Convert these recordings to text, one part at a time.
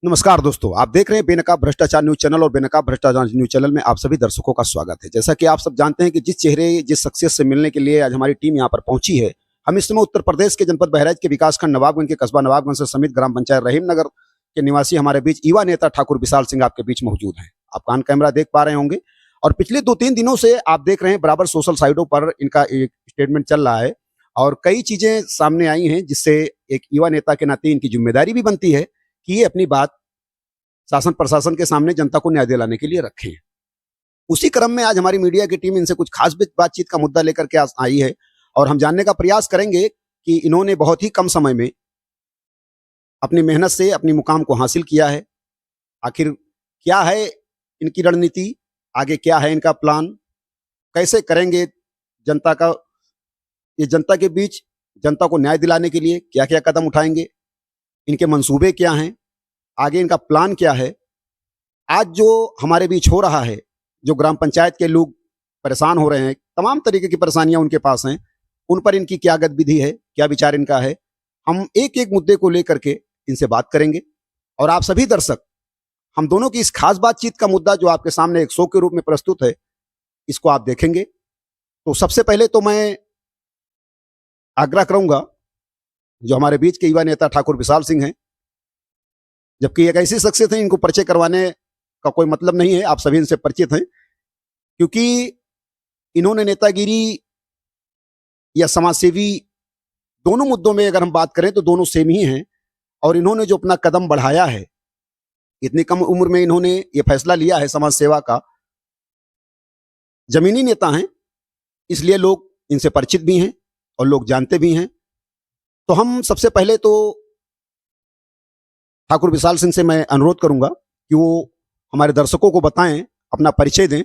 नमस्कार दोस्तों, आप देख रहे हैं बेनकाब भ्रष्टाचार न्यूज चैनल और बेनकाब भ्रष्टाचार न्यूज चैनल में आप सभी दर्शकों का स्वागत है। जैसा कि आप सब जानते हैं कि जिस शख्सियत से मिलने के लिए आज हमारी टीम यहां पर पहुंची है, हम इस समय उत्तर प्रदेश के जनपद बहराइच के विकासखंड नवाबगंज के कस्बा नवाबगंज से समित ग्राम पंचायत रहीमनगर के निवासी हमारे बीच युवा नेता ठाकुर विशाल सिंह आपके बीच मौजूद हैं। आप ऑन कैमरा देख पा रहे होंगे और पिछले 2-3 दिनों से आप देख रहे हैं बराबर सोशल साइटों पर इनका एक स्टेटमेंट चल रहा है और कई चीजें सामने आई हैं, जिससे एक युवा नेता के नाते इनकी जिम्मेदारी भी बनती है कि ये अपनी बात शासन प्रशासन के सामने जनता को न्याय दिलाने के लिए रखें। उसी क्रम में आज हमारी मीडिया की टीम इनसे कुछ खास बातचीत का मुद्दा लेकर के आई है और हम जानने का प्रयास करेंगे कि इन्होंने बहुत ही कम समय में अपनी मेहनत से अपनी मुकाम को हासिल किया है। आखिर क्या है इनकी रणनीति, आगे क्या है इनका प्लान, कैसे करेंगे जनता का ये जनता के बीच जनता को न्याय दिलाने के लिए क्या क्या कदम उठाएंगे, इनके मंसूबे क्या हैं, आगे इनका प्लान क्या है। आज जो हमारे बीच हो रहा है, जो ग्राम पंचायत के लोग परेशान हो रहे हैं, तमाम तरीके की परेशानियां उनके पास हैं, उन पर इनकी क्या गतिविधि है, क्या विचार इनका है, हम एक एक मुद्दे को लेकर के इनसे बात करेंगे। और आप सभी दर्शक, हम दोनों की इस खास बातचीत का मुद्दा जो आपके सामने एक शो के रूप में प्रस्तुत है, इसको आप देखेंगे। तो सबसे पहले तो मैं आग्रह करूंगा, जो हमारे बीच के युवा नेता ठाकुर विशाल सिंह हैं, जबकि एक ऐसी शख्सियत है इनको परिचय करवाने का कोई मतलब नहीं है, आप सभी इनसे परिचित हैं, क्योंकि इन्होंने नेतागिरी या समाजसेवी दोनों मुद्दों में अगर हम बात करें तो दोनों सेम ही हैं। और इन्होंने जो अपना कदम बढ़ाया है, इतनी कम उम्र में इन्होंने ये फैसला लिया है समाज सेवा का। जमीनी नेता हैं, इसलिए लोग इनसे परिचित भी हैं और लोग जानते भी हैं। तो हम सबसे पहले तो ठाकुर विशाल सिंह से मैं अनुरोध करूंगा कि वो हमारे दर्शकों को बताएं, अपना परिचय दें।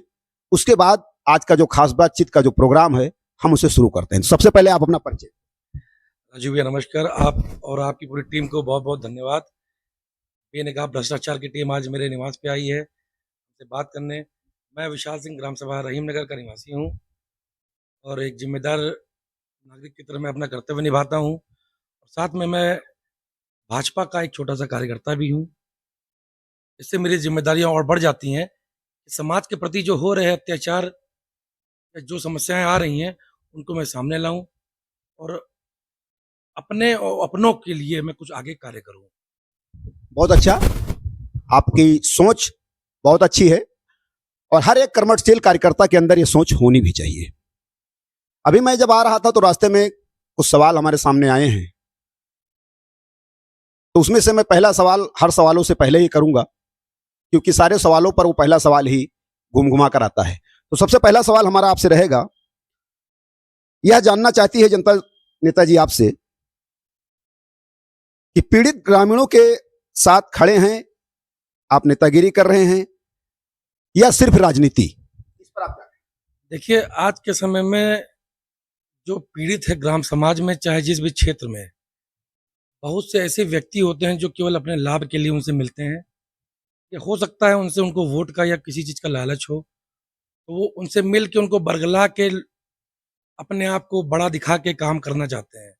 उसके बाद आज का जो खास बातचीत का जो प्रोग्राम है, हम उसे शुरू करते हैं। सबसे पहले आप अपना परिचय। राजू भैया नमस्कार। आप और आपकी पूरी टीम को बहुत बहुत धन्यवाद। बेनकाब भ्रष्टाचार की टीम आज मेरे निवास पे आई है से बात करने। मैं विशाल सिंह ग्राम सभा रहीमनगर का निवासी हूँ और एक जिम्मेदार नागरिक की तरह मैं अपना कर्तव्य निभाता हूँ और साथ में मैं भाजपा का एक छोटा सा कार्यकर्ता भी हूँ। इससे मेरी जिम्मेदारियां और बढ़ जाती हैं कि समाज के प्रति जो हो रहे अत्याचार, जो समस्याएं आ रही हैं, उनको मैं सामने लाऊं और अपने और अपनों के लिए मैं कुछ आगे कार्य करूं। बहुत अच्छा, आपकी सोच बहुत अच्छी है और हर एक कर्मठशील कार्यकर्ता के अंदर ये सोच होनी भी चाहिए। अभी मैं जब आ रहा था तो रास्ते में कुछ सवाल हमारे सामने आए हैं, तो उसमें से मैं पहला सवाल हर सवालों से पहले ही करूंगा, क्योंकि सारे सवालों पर वो पहला सवाल ही घुमा कर आता है। तो सबसे पहला सवाल हमारा आपसे रहेगा, यह जानना चाहती है जनता नेताजी आपसे कि पीड़ित ग्रामीणों के साथ खड़े हैं, आप नेतागिरी कर रहे हैं या सिर्फ राजनीति? इस पर आप क्या कहें? देखिए, आज के समय में जो पीड़ित है ग्राम समाज में, चाहे जिस भी क्षेत्र में, बहुत से ऐसे व्यक्ति होते हैं जो केवल अपने लाभ के लिए उनसे मिलते हैं। ये हो सकता है उनसे उनको वोट का या किसी चीज का लालच हो, तो वो उनसे मिल के उनको बरगला के अपने आप को बड़ा दिखा के काम करना चाहते हैं।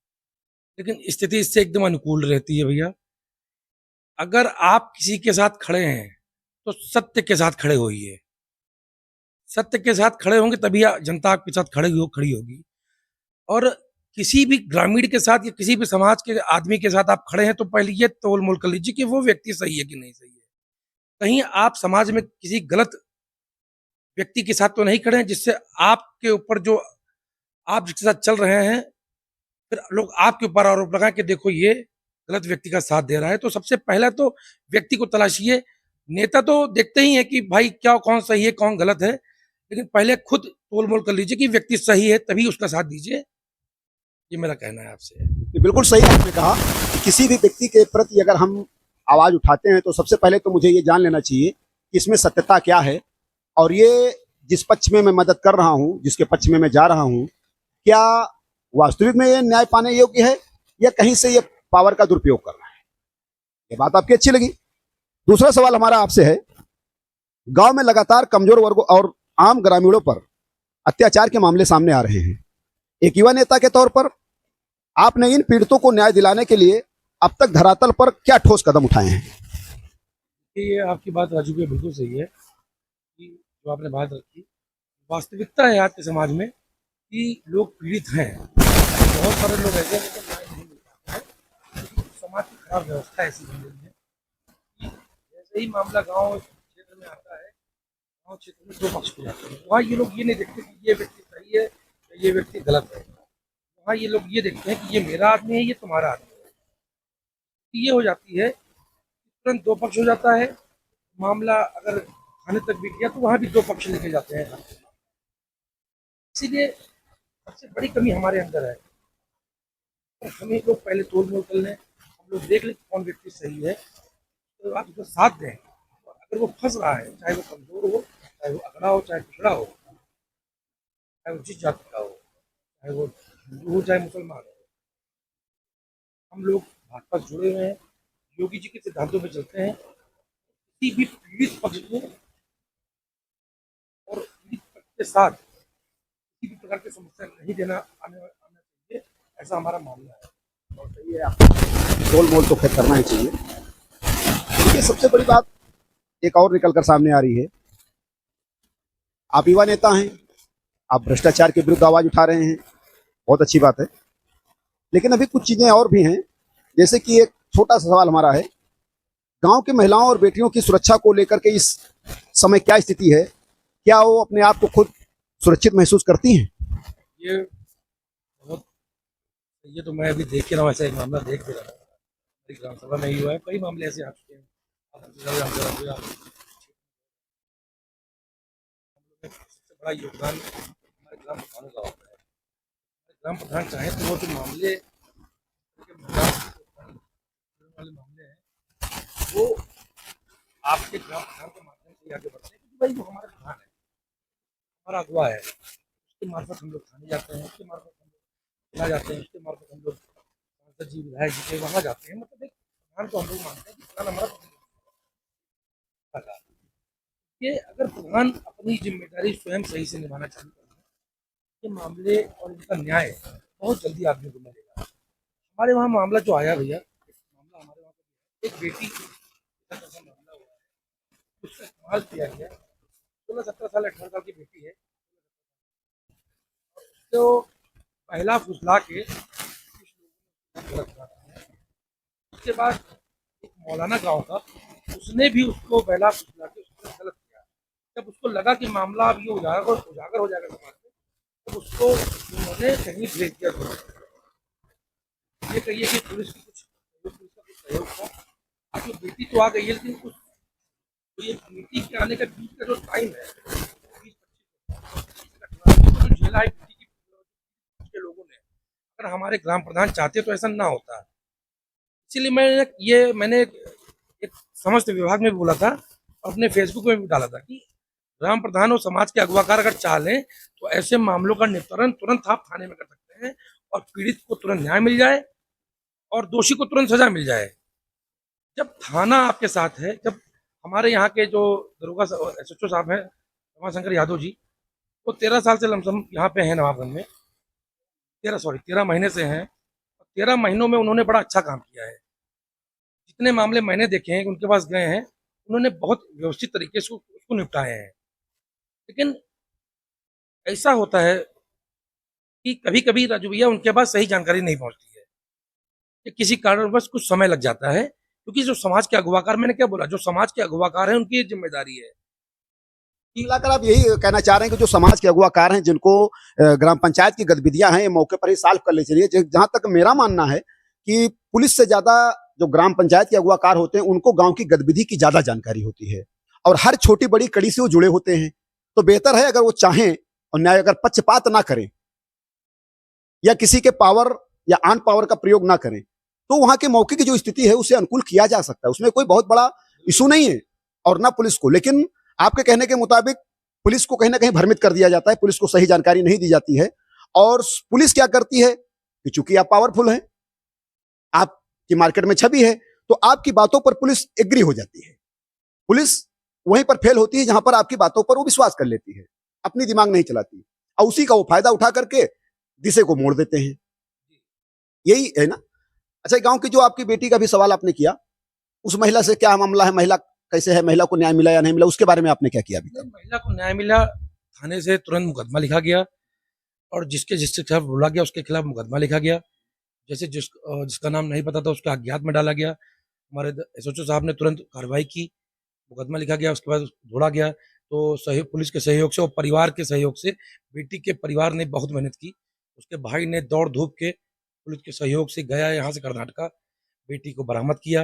लेकिन स्थिति इससे एकदम अनुकूल रहती है भैया। अगर आप किसी के साथ खड़े हैं तो सत्य के साथ खड़े होइए। सत्य के साथ खड़े होंगे तभी जनता आपके साथ खड़ी होगी। और किसी भी ग्रामीण के साथ या किसी भी समाज के आदमी के साथ आप खड़े हैं तो पहले ये तोल मोल कर लीजिए कि वो व्यक्ति सही है कि नहीं सही है। कहीं आप समाज में किसी गलत व्यक्ति के साथ तो नहीं खड़े हैं जिससे आपके ऊपर जो आप जिसके साथ चल रहे हैं फिर लोग आपके ऊपर आरोप लगाएं कि देखो ये गलत व्यक्ति का साथ दे रहा है। तो सबसे पहला तो व्यक्ति को तलाशिए। नेता तो देखते ही है कि भाई क्या कौन सही है कौन गलत है, लेकिन पहले खुद तोल मोल कर लीजिए कि व्यक्ति सही है तभी उसका साथ दीजिए। ये मेरा कहना है आपसे। बिल्कुल सही आपने कहा कि किसी भी व्यक्ति के प्रति अगर हम आवाज उठाते हैं तो सबसे पहले तो मुझे ये जान लेना चाहिए कि इसमें सत्यता क्या है और ये जिस पक्ष में मैं मदद कर रहा हूं, जिसके पक्ष में मैं जा रहा हूं, क्या वास्तविक में ये न्याय पाने योग्य है या कहीं से ये पावर का दुरुपयोग कर रहा है। ये बात आपकी अच्छी लगी। दूसरा सवाल हमारा आपसे है, गांव में लगातार कमजोर वर्गों और आम ग्रामीणों पर अत्याचार के मामले सामने आ रहे हैं। एक युवा नेता के तौर पर आपने इन पीड़ितों को न्याय दिलाने के लिए अब तक धरातल पर क्या ठोस कदम उठाए हैं? ये आपकी बात राजू भैया बिल्कुल सही है कि जो आपने बात रखी, वास्तविकता है आज के समाज में कि लोग पीड़ित हैं। बहुत सारे लोग ऐसे हैं जिनको न्याय नहीं मिल पाता है, क्योंकि समाज की खराब व्यवस्था ऐसी बन गई है कि जैसे ही मामला गांव क्षेत्र में आता है, गांव क्षेत्र में दो पक्ष हो जाते हैं। वहाँ ये लोग ये नहीं देखते कि ये व्यक्ति सही है या ये व्यक्ति गलत है। वहाँ ये लोग ये देखते हैं कि ये मेरा आदमी है, ये तुम्हारा आदमी है। तो ये हो जाती है, तुरंत दो पक्ष हो जाता है। मामला अगर थाने तक भी गया तो वहाँ भी दो पक्ष लेके जाते हैं। इसीलिए सबसे बड़ी कमी हमारे अंदर है। तो हम ही लोग पहले तोल मोल कर लें, हम लोग देख लें कि कौन व्यक्ति सही है, तो आप उसका साथ दें। और अगर वो फंस रहा है, चाहे वो कमजोर हो, चाहे वो अगड़ा हो, चाहे पिछड़ा हो, चाहे वो जिस जाति का हो, चाहे वो हिंदू हो, चाहे मुसलमान हो, हम लोग भाजपा से जुड़े हुए हैं, योगी जी के सिद्धांतों पे चलते हैं। किसी भी पीड़ित पक्ष को और पीड़ित पक्ष के साथ किसी भी प्रकार की समस्या नहीं देना आना चाहिए, ऐसा हमारा मानना है। और सही है, आप तोल मोल तो खैर करना ही चाहिए। देखिए, सबसे बड़ी बात एक और निकल कर सामने आ रही है। आप युवा नेता हैं, आप भ्रष्टाचार के विरुद्ध आवाज उठा रहे हैं, बहुत अच्छी बात है। लेकिन अभी कुछ चीजें और भी हैं, जैसे कि एक छोटा सा सवाल हमारा है, गांव की महिलाओं और बेटियों की सुरक्षा को लेकर के इस समय क्या स्थिति है? क्या वो अपने आप को खुद सुरक्षित महसूस करती हैं? ये बहुत ये तो मैं अभी देख के रहा हूँ, ऐसा एक मामला देख के रहा हूँ। हमारी ग्राम सभा में ही हुआ है, कई मामले ऐसे आ चुके हैं। सबसे बड़ा योगदान हमारे ग्राम प्रधानों का होता है। ग्राम प्रधान चाहे तो वो जो मामले वाले मामले हैं, वो आपके ग्राम प्रधान के माध्यम से आगे बढ़ते हैं, क्योंकि भाई वो हमारा प्रधान है, हमारा अगुवा है। उसके मार्फत हम लोग थाने जाते हैं, उसके मार्फत हम लोग जिला जाते हैं, उसके मार्फत हम लोग सांसद जी, विधायक जी के वहाँ जाते हैं। मतलब एक प्रधान को हम लोग मानते हैं कि प्रधान हमारा प्रतिनिधि। ये अगर प्रधान अपनी जिम्मेदारी स्वयं सही से निभाना चालू कर दें, ये मामले और इनका न्याय बहुत जल्दी आदमी को मिलेगा। हमारे वहाँ मामला जो आया भैया, मामला हमारे वहाँ एक बेटी का ऐसा मामला हुआ है, उसका इस्तेमाल किया गया। 16-17 साल 18 साल की बेटी है, तो पहला फुसला के कुछ लोगों ने गलत कहा था। उसके बाद एक मौलाना गांव था, उसने भी उसको पहला फुसला के उसने गलत किया। जब उसको लगा कि मामला अब ये उजागर हो जाएगा समाज में, तो उसको उन्होंने कहीं भेज दिया था। ये कहिए कि पुलिस की पुलिस का कुछ सहयोग था, आपकी बेटी तो आ गई है, लेकिन कुछ तो ये बेटी के आने का बीच का जो टाइम है, 20-25 जो झेला है बेटी के लोगों ने, अगर हमारे ग्राम प्रधान चाहते तो ऐसा ना होता। इसीलिए मैंने एक समस्त विभाग में भी बोला था और अपने फेसबुक में भी डाला था कि ग्राम प्रधान और समाज के अगवाकार अगर चाह लें तो ऐसे मामलों का निपटान तुरंत आप थाने में कर सकते हैं और पीड़ित को तुरंत न्याय मिल जाए और दोषी को तुरंत सजा मिल जाए। जब थाना आपके साथ है, जब हमारे यहाँ के जो दरोगा एसएचओ साहब हैं रमाशंकर यादव जी, वो 13 साल से लमसम यहाँ पे हैं नवाबगंज में, 13 महीने से हैं। 13 महीनों में उन्होंने बड़ा अच्छा काम किया है। जितने मामले मैंने देखे हैं उनके पास गए हैं, उन्होंने बहुत व्यवस्थित तरीके से उसको निपटाए हैं। लेकिन ऐसा होता है कि कभी कभी राजू भैया उनके पास सही जानकारी नहीं पहुंचती है, कि किसी कारणवश कुछ समय लग जाता है, क्योंकि जो समाज के अगवाकार, मैंने क्या बोला, जो समाज के अगवाकार हैं उनकी जिम्मेदारी है। मिलाकर आप यही कहना चाह रहे हैं कि जो समाज के अगुवाकार हैं, जिनको ग्राम पंचायत की गतिविधियां हैं, ये मौके पर ही सॉल्व कर लेनी चाहिए। जहां तक मेरा मानना है कि पुलिस से ज्यादा जो ग्राम पंचायत के अगुवाकार होते हैं, उनको गांव की गतिविधि की ज्यादा जानकारी होती है और हर छोटी बड़ी कड़ी से वो जुड़े होते हैं। तो बेहतर है अगर वो चाहें और न्याय अगर पक्षपात ना करें या किसी के पावर या आन पावर का प्रयोग ना करें, तो वहां के मौके की जो स्थिति है उसे अनुकूल किया जा सकता है। उसमें कोई बहुत बड़ा इशू नहीं है और ना पुलिस को। लेकिन आपके कहने के मुताबिक पुलिस को कहीं ना कहीं भ्रमित कर दिया जाता है, पुलिस को सही जानकारी नहीं दी जाती है। और पुलिस क्या करती है कि चूंकि आप पावरफुल हैं, आपकी मार्केट में छवि है, तो आपकी बातों पर पुलिस एग्री हो जाती है। पुलिस वहीं पर फेल होती है जहां पर आपकी बातों पर वो विश्वास कर लेती है, अपनी दिमाग नहीं चलाती और उसी का वो फायदा उठा करके दिशे को मोड़ देते हैं। यही है ना। अच्छा, गांव की जो आपकी बेटी का भी सवाल आपने किया, उस महिला से क्या मामला है? महिला कैसे है, महिला को न्याय मिला या नहीं मिला, उसके बारे में आपने क्या किया अभी तक? महिला को न्याय मिला, थाने से तुरंत मुकदमा लिखा गया और जिसके खिलाफ बोला गया उसके खिलाफ मुकदमा लिखा गया। जैसे जिसका नाम नहीं पता था उसको अज्ञात में डाला गया। हमारे एसएचओ साहब ने तुरंत कार्रवाई की, मुकदमा लिखा गया, उसके बाद ढूंढा गया। तो सहयोग, पुलिस के सहयोग से और परिवार के सहयोग से, बेटी के परिवार ने बहुत मेहनत की। उसके भाई ने दौड़ धूप के पुलिस के सहयोग से गया यहाँ से कर्नाटका, बेटी को बरामद किया,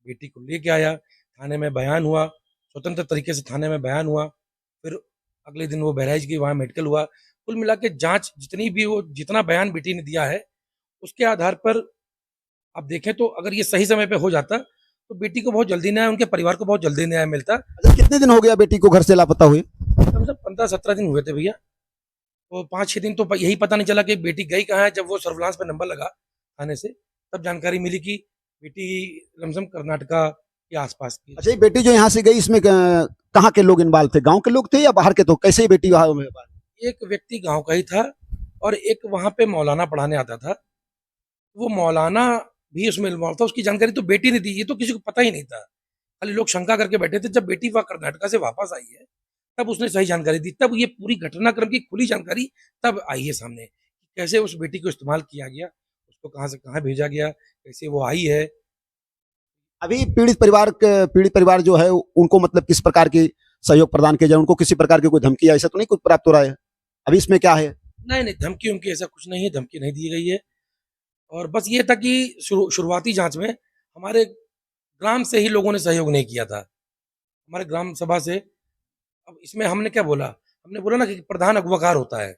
बेटी को लेके आया, थाने में बयान हुआ, स्वतंत्र तरीके से थाने में बयान हुआ। फिर अगले दिन वो बहराइच की वहाँ मेडिकल हुआ। कुल मिला के जाँच जितनी भी, वो जितना बयान बेटी ने दिया है उसके आधार पर आप देखें तो अगर ये सही समय पे हो जाता तो बेटी को बहुत जल्दी न्याय, उनके परिवार को बहुत जल्दी न्याय मिलता। अच्छा, कितने दिन हो गया बेटी को घर से लापता हुए? कम से कम 15-17 दिन हुए थे भैया। तो 5-6 दिन तो यही पता नहीं चला कि बेटी गई कहाँ है। जब वो सर्विलांस पे नंबर लगा थाने से, तब जानकारी मिली कि बेटी लमसम कर्नाटका के आसपास की। अच्छा, ये बेटी जो यहाँ से गई, इसमें कहाँ के लोग इन्वॉल्व थे? गांव के लोग थे या बाहर के? तो कैसे ही बेटी वहाँ में? एक व्यक्ति गांव का ही था और एक वहां पे मौलाना पढ़ाने आता था। वो मौलाना भी उसमें इन्वॉल्व था। उसकी जानकारी तो बेटी ने दी, ये तो किसी को पता ही नहीं था। खाली लोग शंका करके बैठे थे। जब बेटी वहाँ कर्नाटका से वापस आई है तब उसने सही जानकारी दी, तब ये पूरी घटनाक्रम की खुली जानकारी तब आई है सामने, कैसे उस बेटी को इस्तेमाल किया गया, उसको कहाँ से कहाँ भेजा गया, कैसे वो आई है। अभी पीड़ित परिवार जो है उनको मतलब किस प्रकार की सहयोग प्रदान किया जाए? उनको किसी प्रकार की कोई धमकी ऐसा तो नहीं कुछ प्राप्त हो रहा है? अभी इसमें क्या है? नहीं नहीं, धमकी उमकी ऐसा कुछ नहीं है, धमकी नहीं दी गई है। और बस ये था कि शुरुआती जांच में हमारे ग्राम से ही लोगों ने सहयोग नहीं किया था, हमारे ग्राम सभा से। अब इसमें हमने क्या बोला, हमने बोला ना कि प्रधान अगवाकार होता है।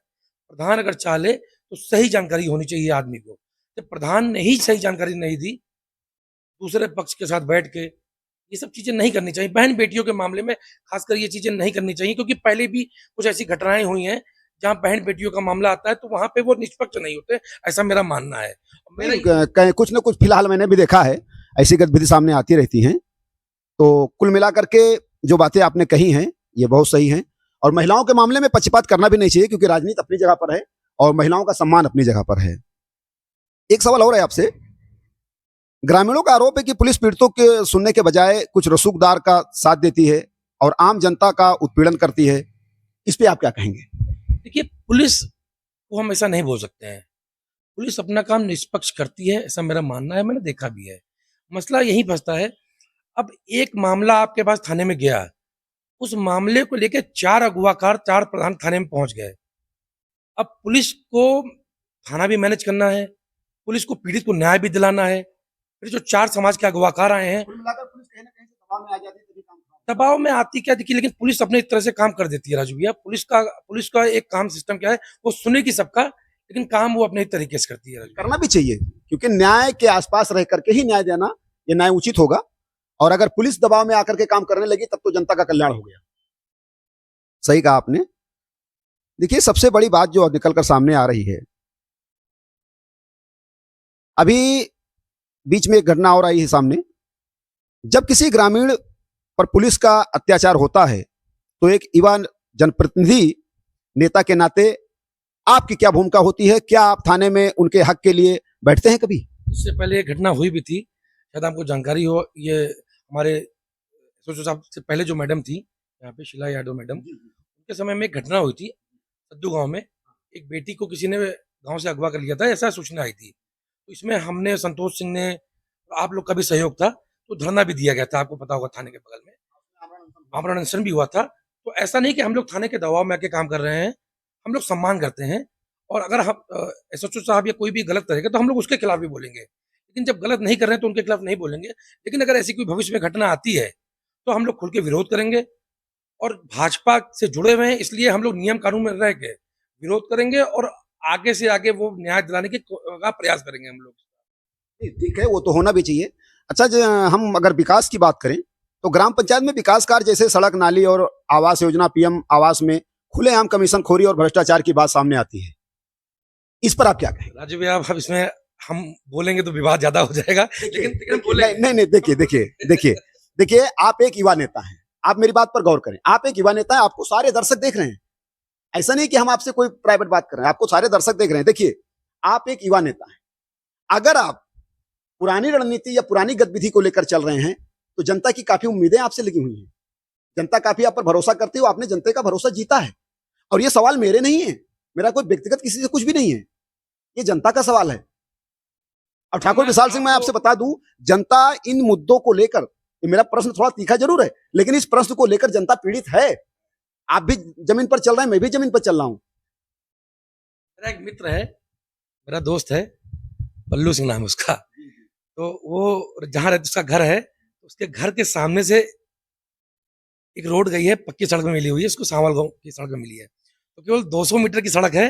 प्रधान अगर चाहे तो सही जानकारी होनी चाहिए आदमी को। जब प्रधान ने ही सही जानकारी नहीं दी, दूसरे पक्ष के साथ बैठ के ये सब चीजें नहीं करनी चाहिए। बहन बेटियों के मामले में खासकर ये चीजें नहीं करनी चाहिए, क्योंकि पहले भी कुछ ऐसी घटनाएं हुई हैं जहां बहन बेटियों का मामला आता है तो वहां पे वो निष्पक्ष नहीं होते, ऐसा मेरा मानना है। कुछ न कुछ फिलहाल मैंने भी देखा है, ऐसी गतिविधि सामने आती रहती हैं। तो कुल मिलाकर के जो बातें आपने कही हैं ये बहुत सही हैं, और महिलाओं के मामले में पक्षपात करना भी नहीं चाहिए, क्योंकि राजनीति अपनी जगह पर है और महिलाओं का सम्मान अपनी जगह पर है। एक सवाल और है आपसे। ग्रामीणों का आरोप है कि पुलिस पीड़ितों के सुनने के बजाय कुछ रसूखदार का साथ देती है और आम जनता का उत्पीड़न करती है। इस पे आप क्या कहेंगे? देखिए, पुलिस को हम ऐसा नहीं बोल सकते हैं। पुलिस अपना काम निष्पक्ष करती है, ऐसा मेरा मानना है, मैंने देखा भी है। मसला यही फंसता है, अब एक मामला आपके पास थाने में गया, उस मामले को लेके 4 अगवाकार, 4 प्रधान थाने में पहुंच गए। अब पुलिस को थाना भी मैनेज करना है, पुलिस को पीड़ित को न्याय भी दिलाना है। फिर जो 4 समाज के अगवाकार आए हैं, कुल मिलाकर पुलिस कहीं ना कहीं से दबाव में आ जाती है, तभी काम खराब होता दबाव में आती क्या देखिए, लेकिन पुलिस अपने तरह से काम कर देती है राजू भैया। पुलिस का एक काम सिस्टम क्या है, वो सुनेगी सबका, लेकिन काम वो अपने तरीके से करती है राजू है। भैया। करना भी चाहिए, क्योंकि न्याय के आसपास रह करके ही न्याय देना, ये न्याय उचित होगा। और अगर पुलिस दबाव में आकर के काम करने लगी तब तो जनता का कल्याण हो गया। सही कहा आपने। देखिए, सबसे बड़ी बात जो निकलकर सामने आ रही है, अभी बीच में एक घटना और आई है सामने। जब किसी ग्रामीण पर पुलिस का अत्याचार होता है तो एक युवा जनप्रतिनिधि नेता के नाते आपकी क्या भूमिका होती है? क्या आप थाने में उनके हक के लिए बैठते हैं कभी? इससे पहले एक घटना हुई भी थी, शायद आपको जानकारी हो। ये हमारे सोचो साहब से पहले जो मैडम थी यहाँ पे, शीला यादव मैडम, उनके समय में एक घटना हुई थी सद्दू गांव में। एक बेटी को किसी ने गांव से अगवा कर लिया था, ऐसा सूचना आई थी। तो इसमें हमने, संतोष सिंह ने, आप लोग का भी सहयोग था, तो धरना भी दिया गया था, आपको पता होगा, थाने के बगल में आमरण अनशन भी हुआ था। तो ऐसा नहीं कि हम लोग थाने के दबाव में आके काम कर रहे हैं, हम लोग सम्मान करते हैं। और अगर हम एसएचओ साहब या कोई भी गलत करेगा तो हम लोग उसके खिलाफ भी बोलेंगे, लेकिन जब गलत नहीं कर रहे हैं तो उनके खिलाफ नहीं बोलेंगे। लेकिन अगर ऐसी कोई भविष्य में घटना आती है तो हम लोग खुल के विरोध करेंगे। और भाजपा से जुड़े हुए हैं, इसलिए हम लोग नियम कानून में रह के विरोध करेंगे और आगे से आगे वो न्याय दिलाने का प्रयास करेंगे हम लोग। ठीक है, वो तो होना भी चाहिए। अच्छा, हम अगर विकास की बात करें तो ग्राम पंचायत में विकास कार्य जैसे सड़क, नाली और आवास योजना, पीएम आवास में खुलेआम कमीशन खोरी और भ्रष्टाचार की बात सामने आती है। इस पर आप क्या कहेंगे? राजू भैया, अब इसमें हम बोलेंगे तो विवाद ज्यादा हो जाएगा, लेकिन बोलेंगे। नहीं, देखिए, आप एक युवा नेता हैं, आप मेरी बात पर गौर करें। आप एक युवा नेता हैं, आपको सारे दर्शक देख रहे हैं। ऐसा नहीं कि हम आपसे कोई प्राइवेट बात कर रहे हैं, आपको सारे दर्शक देख रहे हैं। देखिए, आप एक युवा नेता हैं। अगर आप पुरानी रणनीति या पुरानी गतिविधि को लेकर चल रहे हैं तो जनता की काफी उम्मीदें आपसे लगी हुई हैं, जनता काफी आप पर भरोसा करती है, आपने जनता का भरोसा जीता है। और ये सवाल मेरे नहीं है, मेरा कोई व्यक्तिगत किसी से कुछ भी नहीं है, ये जनता का सवाल है। अब ठाकुर विशाल सिंह, मैं आपसे बता दूं, जनता इन मुद्दों को लेकर, ये मेरा प्रश्न थोड़ा तीखा जरूर है, लेकिन इस प्रश्न को लेकर जनता पीड़ित है। आप भी जमीन पर चल रहे हैं, मैं भी जमीन पर चल रहा हूं। मेरा एक मित्र है, मेरा दोस्त है, पल्लू सिंह नाम है उसका। तो वो जहाँ रहता उसका घर है, उसके घर के सामने से एक रोड गई है, पक्की सड़क में मिली हुई है, उसको सांवल गांव की सड़क में मिली है। तो केवल 200 मीटर की सड़क है।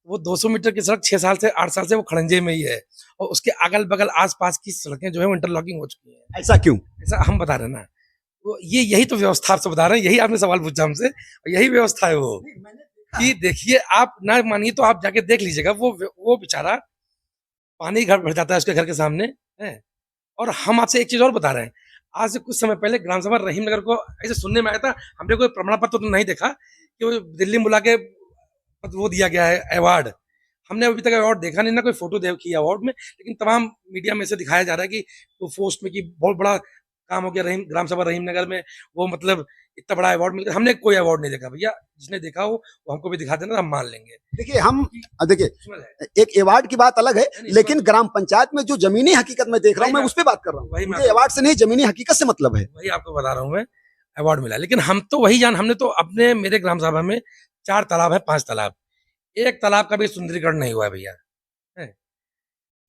वो 200 मीटर की सड़क 6 साल से 8 साल से वो खड़ंजे में ही है, और उसके अगल बगल आसपास की सड़कें जो है वो इंटरलॉकिंग हो चुकी हैं। ऐसा क्यों? ऐसा हम बता रहे हैं ना, वो ये यही तो व्यवस्था आपसे बता रहे हैं, यही आपने सवाल पूछा हमसे, और यही व्यवस्था है वो। कि देखिए, आप ना मानिए तो आप जाके देख लीजिएगा, वो बेचारा पानी घर भर जाता है उसके घर के सामने है। और हम आपसे एक चीज और बता रहे हैं, आज से कुछ समय पहले ग्राम सभा रहीम नगर को ऐसे सुनने में आया था, हमने कोई प्रमाण पत्र तो नहीं देखा कि वो दिल्ली में बुला के वो दिया गया है अवार्ड। हमने अभी तक अवार्ड देखा नहीं, ना कोई फोटो देखी अवार्ड में, लेकिन तमाम मीडिया में से दिखाया जा रहा है कि वो पोस्ट में कि बहुत बड़ा काम हो गया रहीम ग्राम सभा रहीम नगर में, वो मतलब इतना बड़ा अवार्ड मिल गया। हमने कोई अवार्ड नहीं देखा भैया, जिसने देखा हो वो हमको भी दिखा देना, हम मान लेंगे। देखिए, हम देखिए, समझ आए? एक अवार्ड की बात अलग है, नहीं, लेकिन ग्राम पंचायत में जो जमीनी हकीकत मैं देख रहा हूं, मैं उस पर बात कर रहा वही हूं। मैं मुझे अवार्ड से नहीं, जमीनी हकीकत से मतलब है। वही आपको बता रहा हूँ मैं, अवार्ड मिला। लेकिन हम तो वही हमने तो अपने मेरे ग्राम सभा में 4 तालाब है, 5 तालाब, एक तालाब का भी सुंदरीकरण नहीं हुआ है भैया, है।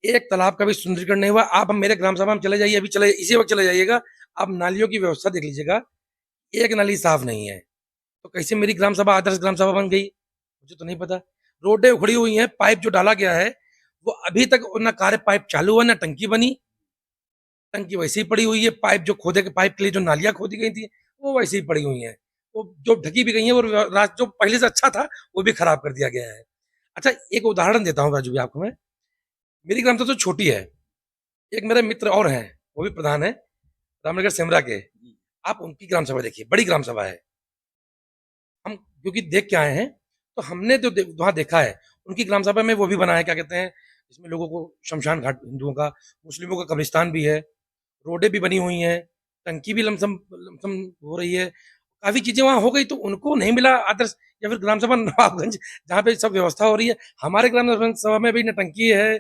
एक तालाब का भी सुंदरीकरण नहीं हुआ। आप हम मेरे ग्राम सभा में चले जाइए, अभी चले इसी वक्त चले जाइएगा, आप नालियों की व्यवस्था देख लीजिएगा, एक नाली साफ नहीं है। तो कैसे मेरी ग्राम सभा आदर्श ग्राम सभा बन गई, मुझे तो नहीं पता। रोडें उखड़ी हुई हैं, पाइप जो डाला गया है वो अभी तक ना कार्य पाइप चालू हुआ, ना टंकी बनी, टंकी वैसे ही पड़ी हुई है। पाइप जो खोदे के पाइप के लिए जो नालियां खोदी गई थी वो वैसे ही पड़ी हुई हैं। वो जो ढकी भी गई है, वो जो पहले से अच्छा था वो भी खराब कर दिया गया है। अच्छा, एक उदाहरण देता हूँ राजू भी आपको मैं। मेरी ग्राम सभा तो छोटी है, एक मेरे मित्र और हैं, वो भी प्रधान है रामनगर सेमरा के। आप उनकी ग्राम सभा देखिए, बड़ी ग्राम सभा है। हम क्योंकि देख के आए हैं, तो हमने जो वहां देखा है, उनकी ग्राम सभा में वो भी बना है, क्या कहते हैं, इसमें लोगों को शमशान घाट हिंदुओं का, मुस्लिमों का कब्रिस्तान भी है, रोडें भी बनी हुई हैं, टंकी भी लमसम लमसम हो रही है, काफ़ी चीज़ें वहाँ हो गई, तो उनको नहीं मिला आदर्श, या फिर ग्राम सभा नवाबगंज जहाँ पे सब व्यवस्था हो रही है। हमारे ग्राम सभा में भी न टंकी है,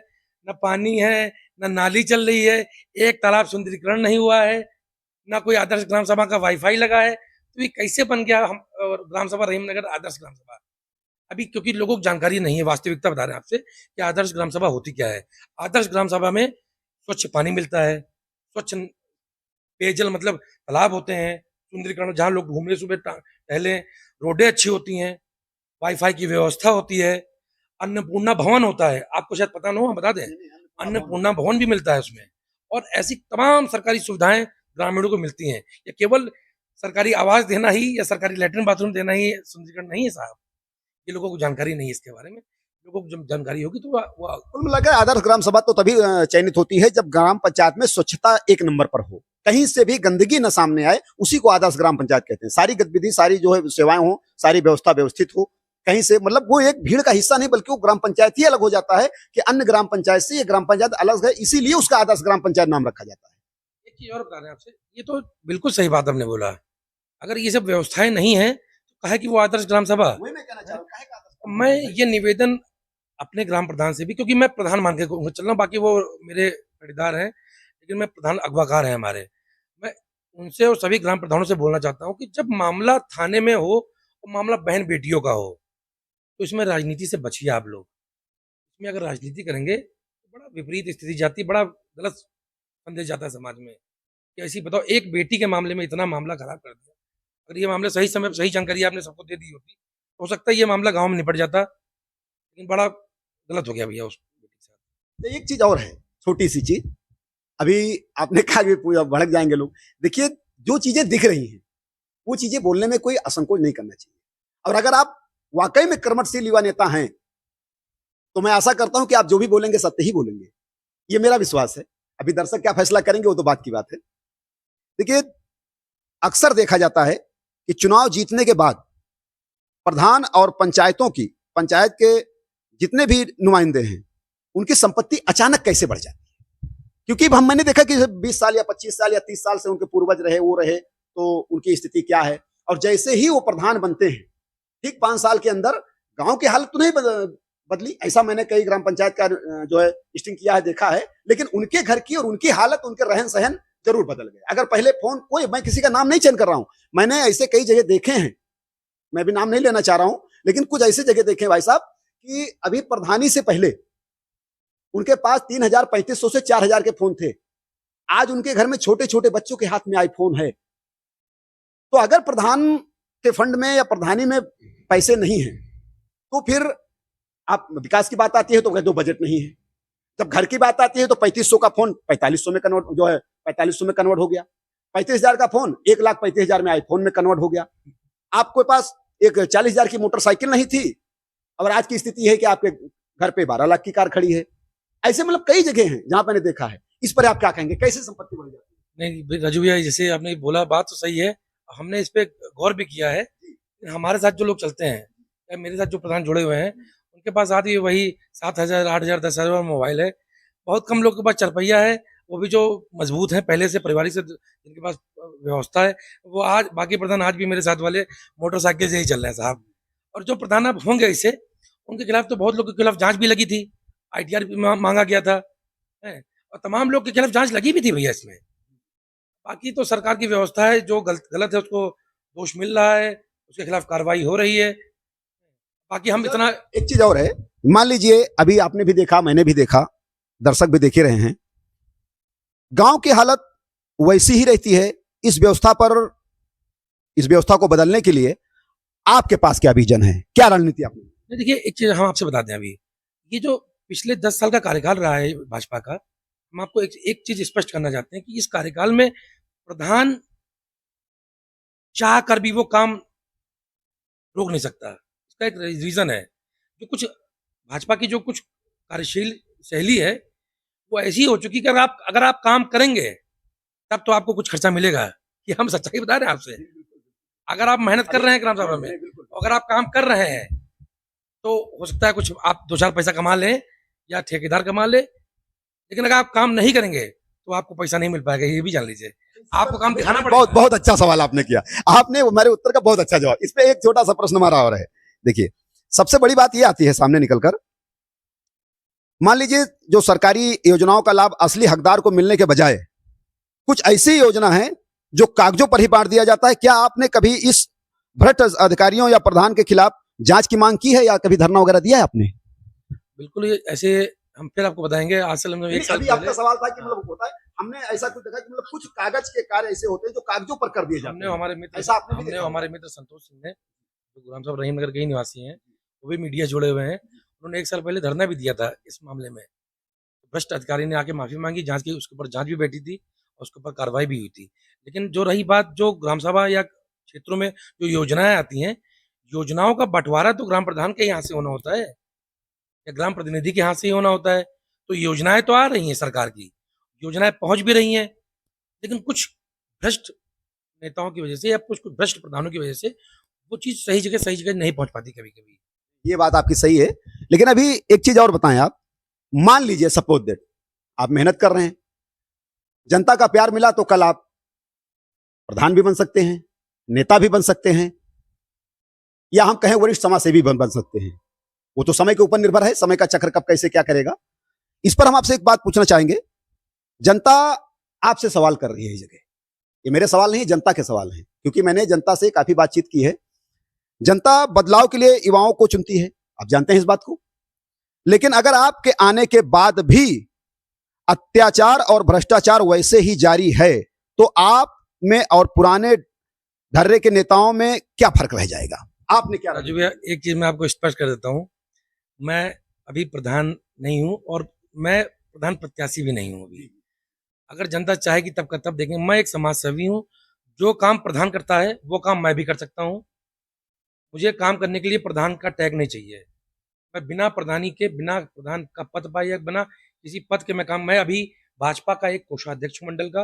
न पानी है, न नाली चल रही है, एक तालाब सुंदरीकरण नहीं हुआ है, ना कोई आदर्श ग्राम सभा का वाईफाई लगा है। तो ये कैसे बन गया हम ग्राम सभा रहीम नगर आदर्श ग्राम सभा? अभी क्योंकि लोगों को जानकारी नहीं है, वास्तविकता बता रहे हैं आपसे कि आदर्श ग्राम सभा होती क्या है। आदर्श ग्राम सभा में स्वच्छ पानी मिलता है, स्वच्छ पेयजल मतलब तालाब होते हैं, सुंदरीकरण जहाँ लोग घूमने सुबह टहलें, रोडें अच्छी होती हैं, वाईफाई की व्यवस्था होती है, अन्नपूर्णा भवन होता है, आपको शायद पता ना हो, हम बता दें, अन्नपूर्णा भवन भी मिलता है उसमें। और ऐसी तमाम सरकारी सुविधाएं ग्रामीणों को मिलती हैं। ये केवल सरकारी आवास देना ही या सरकारी लैट्रिन बाथरूम देना ही सुंदरीकरण नहीं है साहब, ये लोगों को जानकारी नहीं है इसके बारे में। लोगों को जब जानकारी होगी तो वो कुल मिलाकर आदर्श ग्राम सभा तो तभी चयनित होती है जब ग्राम पंचायत में स्वच्छता एक नंबर पर हो, कहीं से भी गंदगी न सामने आए, उसी को आदर्श ग्राम पंचायत कहते हैं। सारी गतिविधि, सारी जो है सेवाएं हो, सारी व्यवस्था व्यवस्थित हो, कहीं से मतलब वो एक भीड़ का हिस्सा नहीं, बल्कि वो ग्राम पंचायत ही अलग हो जाता है कि अन्य ग्राम पंचायत से ये ग्राम पंचायत अलग है, इसीलिए उसका आदर्श ग्राम पंचायत नाम रखा जाता है। एक चीज और बता रहे हैं आपसे, ये तो बिल्कुल सही बात आपने बोला। अगर ये सब व्यवस्थाएं नहीं है तो कहे कि वो आदर्श ग्राम सभा। वही मैं कहना चाह रहा हूँ, काहे का आदर्श ग्राम मैं पंचायत? ये निवेदन अपने ग्राम प्रधान से भी, क्योंकि मैं प्रधान मान के चल रहा हूँ, बाकी वो मेरे खरीदार हैं, लेकिन मैं प्रधान अगवाकार है हमारे। मैं उनसे और सभी ग्राम प्रधानों से बोलना चाहता हूँ कि जब मामला थाने में हो और मामला बहन बेटियों का हो, तो इसमें राजनीति से बचिए आप लोग। इसमें अगर राजनीति करेंगे तो बड़ा विपरीत स्थिति जाती है, बड़ा गलत संदेश जाता है समाज में। कि ऐसी बताओ, एक बेटी के मामले में इतना मामला खराब कर दिया। अगर ये मामले सही समय पर सही जानकारी आपने सबको दे दी होती, तो हो सकता है ये मामला गाँव में निपट जाता, लेकिन बड़ा गलत हो गया भैया उस बेटी के साथ। तो एक चीज और है, छोटी सी चीज, अभी आपने कहा कि पूरा भड़क जाएंगे लोग। देखिए, जो चीजें दिख रही हैं वो चीजें बोलने में कोई असंकोच नहीं करना चाहिए, और अगर आप वाकई में कर्मठशील युवा नेता हैं तो मैं आशा करता हूं कि आप जो भी बोलेंगे सत्य ही बोलेंगे, ये मेरा विश्वास है। अभी दर्शक क्या फैसला करेंगे वो तो बात की बात है। देखिए, अक्सर देखा जाता है कि चुनाव जीतने के बाद प्रधान और पंचायत के जितने भी नुमाइंदे हैं, उनकी संपत्ति अचानक कैसे बढ़ जाती है। क्योंकि हम मैंने देखा कि 20 साल या 25 साल या 30 साल से उनके पूर्वज रहे वो रहे तो उनकी स्थिति क्या है, और जैसे ही वो प्रधान बनते हैं ठीक 5 साल के अंदर गांव की हालत तो नहीं बदली। ऐसा मैंने कई ग्राम पंचायत का जो है स्टिंग किया है, देखा है, लेकिन उनके घर की और उनकी हालत, उनके रहन सहन जरूर बदल गए। अगर पहले फोन, कोई, मैं किसी का नाम नहीं चयन कर रहा हूं, मैंने ऐसे कई जगह देखे हैं, मैं भी नाम नहीं लेना चाह रहा हूं, लेकिन कुछ ऐसे जगह देखे भाई साहब कि अभी प्रधानी से पहले उनके पास 3,000 3500 से 4,000 के फोन थे। आज उनके घर में छोटे छोटे बच्चों के हाथ में आईफोन है। तो अगर प्रधान के फंड में या प्रधानी में पैसे नहीं है तो फिर आप विकास की बात आती है तो कहते हो बजट नहीं है। जब घर की बात आती है तो 3500 का फोन 4500 में कन्वर्ट, जो है 4500 में कन्वर्ट हो गया। 35,000 का फोन 1,35,000 में आईफोन में कन्वर्ट हो गया। आपके पास एक 40,000 की मोटरसाइकिल नहीं थी और आज की स्थिति है कि आपके घर पे 12 लाख की कार खड़ी है। ऐसे मतलब कई जगह हैं जहां मैंने देखा है। इस पर आप क्या कहेंगे, कैसे संपत्ति बढ़ जाती है? नहीं राजू भैया, जैसे आपने बोला बात तो सही है, हमने इस पे गौर भी किया है। हमारे साथ जो लोग चलते हैं या मेरे साथ जो प्रधान जुड़े हुए हैं, उनके पास आती वही 7,000 8,000 10,000 मोबाइल है। बहुत कम लोग के पास चरपैया है, वो भी जो मजबूत है पहले से पारिवारिक से जिनके पास व्यवस्था है। वो आज बाकी प्रधान आज भी मेरे साथ वाले मोटरसाइकिल से ही चल रहे हैं साहब। और जो प्रधान अब होंगे इससे, उनके खिलाफ तो बहुत लोग के खिलाफ जांच भी लगी थी, ITR भी मांगा गया था है, और तमाम लोग के खिलाफ जांच लगी भी थी भैया इसमें। बाकी तो सरकार की व्यवस्था है, जो गलत है उसको दोष मिल रहा है, उसके खिलाफ कार्रवाई हो रही है। बाकी हम इतना एक चीज और है, मान लीजिए अभी आपने भी देखा, मैंने भी देखा, दर्शक भी देखे रहे हैं, गांव की हालत वैसी ही रहती है। इस व्यवस्था को बदलने के लिए आपके पास क्या विजन है, क्या रणनीति आपने? नहीं, देखिए एक चीज हम आपसे बता दें, अभी ये जो पिछले 10 साल का कार्यकाल रहा है भाजपा का, हम आपको एक चीज स्पष्ट करना चाहते हैं कि इस कार्यकाल में प्रधान चाह कर भी वो काम रोक नहीं सकता। इसका एक रीजन है, जो कुछ भाजपा की जो कुछ कार्यशील शैली है वो ऐसी हो चुकी कि अगर आप काम करेंगे तब तो आपको कुछ खर्चा मिलेगा। ये हम सच्चाई बता रहे हैं आपसे। अगर आप मेहनत कर रहे हैं ग्राम सभा में, अगर आप काम कर रहे हैं, तो हो सकता है कुछ आप 2-4 पैसा कमा लें या ठेकेदार कमा ले, लेकिन अगर आप काम नहीं करेंगे तो आपको पैसा नहीं मिल पाएगा, ये भी जान लीजिए। आपको काम दिखाना पड़ेगा। बहुत बहुत अच्छा सवाल आपने किया, आपने हमारे उत्तर का बहुत अच्छा जवाब। इस पे एक छोटा सा प्रश्न हमारा और है। देखिए, सबसे बड़ी बात ये आती है सामने निकलकर, मान लीजिए जो सरकारी योजनाओं का लाभ असली हकदार को मिलने के बजाय कुछ ऐसी योजना है जो कागजों पर ही बांट दिया जाता है। क्या आपने कभी इस भ्रष्ट अधिकारियों या प्रधान के खिलाफ जांच की मांग की है या कभी धरना वगैरह दिया है आपने? बिल्कुल, ये ऐसे हम फिर आपको बताएंगे। आज से मतलब 1 साल अभी आपका सवाल था कि मतलब होता है, हमने ऐसा कुछ देखा कि मतलब कुछ कागज के कार्य ऐसे होते हैं जो कागजों पर कर दिए जाते हमने हैं। हमारे मित्र ऐसा आपने भी हमने देखा? हमारे मित्र संतोष सिंह ने, जो ग्राम सभा रहीम नगर के ही निवासी हैं, वो भी मीडिया जुड़े हुए हैं। उन्होंने 1 साल पहले धरना भी दिया था इस मामले में। भ्रष्ट अधिकारी ने आके माफी मांगी, जांच की, उसके ऊपर जांच भी बैठी थी और उसके ऊपर कार्रवाई भी हुई थी। लेकिन जो रही बात, जो ग्राम सभा या क्षेत्रों में जो योजनाएं आती हैं, योजनाओं का बंटवारा तो ग्राम प्रधान के यहाँ से होना होता है या ग्राम प्रतिनिधि के हाथ से ही होना होता है। तो योजनाएं तो आ रही हैं सरकार की, योजनाएं पहुंच भी रही हैं, लेकिन कुछ भ्रष्ट नेताओं की वजह से या कुछ भ्रष्ट प्रधानों की वजह से वो चीज सही जगह नहीं पहुंच पाती कभी कभी। ये बात आपकी सही है, लेकिन अभी एक चीज और बताएं आप। मान लीजिए सपोज दैट आप मेहनत कर रहे हैं, जनता का प्यार मिला तो कल आप प्रधान भी बन सकते हैं, नेता भी बन सकते हैं, या हम कहें वरिष्ठ समाजसेवी बन सकते हैं। वो तो समय के ऊपर निर्भर है, समय का चक्र कब कैसे क्या करेगा। इस पर हम आपसे एक बात पूछना चाहेंगे। जनता आपसे सवाल कर रही है इस जगह, ये मेरे सवाल नहीं, जनता के सवाल हैं, क्योंकि मैंने जनता से काफी बातचीत की है। जनता बदलाव के लिए युवाओं को चुनती है, आप जानते हैं इस बात को। लेकिन अगर आपके आने के बाद भी अत्याचार और भ्रष्टाचार वैसे ही जारी है तो आप में और पुराने धर्रे के नेताओं में क्या फर्क रह जाएगा? आपने क्या? राजू भैया, एक चीज मैं आपको स्पष्ट कर देता हूँ, मैं अभी प्रधान नहीं हूँ और मैं प्रधान प्रत्याशी भी नहीं हूँ अभी। अगर जनता चाहेगी तब का तब देखेंगे। मैं एक समाज सेवी हूँ, जो काम प्रधान करता है वो काम मैं भी कर सकता हूँ। मुझे काम करने के लिए प्रधान का टैग नहीं चाहिए। मैं बिना प्रधानी के, बिना प्रधान का पद पाए या बिना किसी पद के मैं अभी भाजपा का एक कोषाध्यक्ष मंडल का,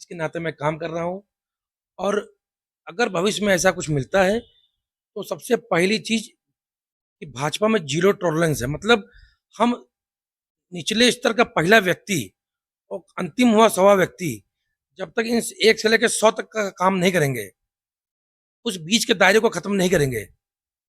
इसके नाते मैं काम कर रहा हूँ। और अगर भविष्य में ऐसा कुछ मिलता है तो सबसे पहली चीज कि भाजपा में जीरो टॉलरेंस है। मतलब हम निचले स्तर का पहला व्यक्ति और अंतिम हुआ 100वां व्यक्ति, जब तक इन 1 से लेकर 100 तक का काम नहीं करेंगे, उस बीच के दायरे को खत्म नहीं करेंगे,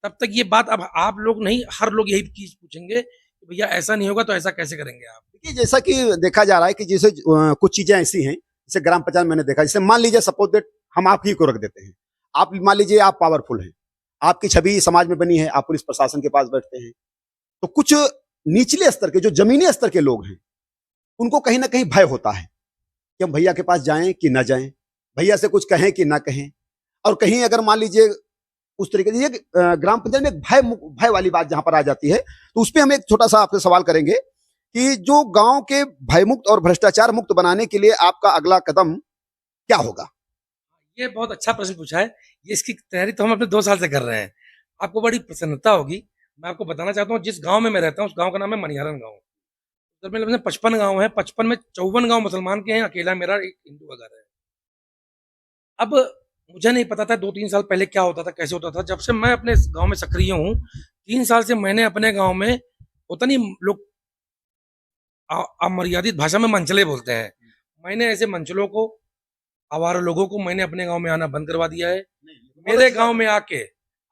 तब तक ये बात अब आप लोग नहीं, हर लोग यही चीज़ पूछेंगे कि भैया ऐसा नहीं होगा तो ऐसा कैसे करेंगे आप? देखिए जैसा कि देखा जा रहा है कि जैसे कुछ चीजें ऐसी हैं, जैसे ग्राम पंचायत मैंने देखा, जैसे मान लीजिए सपोज दैट हम आप ही को रख देते हैं। आप मान लीजिए आप पावरफुल हैं, आपकी छवि समाज में बनी है, आप पुलिस प्रशासन के पास बैठते हैं, तो कुछ निचले स्तर के जो जमीनी स्तर के लोग हैं, उनको कहीं ना कहीं भय होता है कि हम भैया के पास जाएं कि ना जाएं, भैया से कुछ कहें कि ना कहें। और कहीं अगर मान लीजिए उस तरीके से ग्राम पंचायत में एक भय भय वाली बात जहां पर आ जाती है, तो उस पर हम एक छोटा सा आपसे सवाल करेंगे कि जो गांव के भयमुक्त और भ्रष्टाचार मुक्त बनाने के लिए आपका अगला कदम क्या होगा? ये बहुत अच्छा प्रश्न पूछा है। ये इसकी तैयारी तो हम अपने 2 साल से कर रहे हैं। आपको बड़ी प्रसन्नता होगी। मैं आपको बताना चाहता हूँ जिस गाँव में मैं रहता हूँ, उस गाँव का नाम है मनिहारन गाँव। उधर में लगभग 55 गाँव हैं, 55 में 54 गाँव मुसलमान के हैं, अकेला मेरा एक हिंदू का घर है। अब मुझे नहीं पता था 2-3 साल पहले क्या होता था, कैसे होता था। जब से मैं अपने इस गाँव में सक्रिय हूँ, 3 साल से मैंने अपने गाँव में, होता नहीं लोग अमर्यादित भाषा में मंचले बोलते हैं। मैंने ऐसे मंचलों को, आवारा लोगों को मैंने अपने गाँव में आना बंद करवा दिया है। मेरे गाँव में आके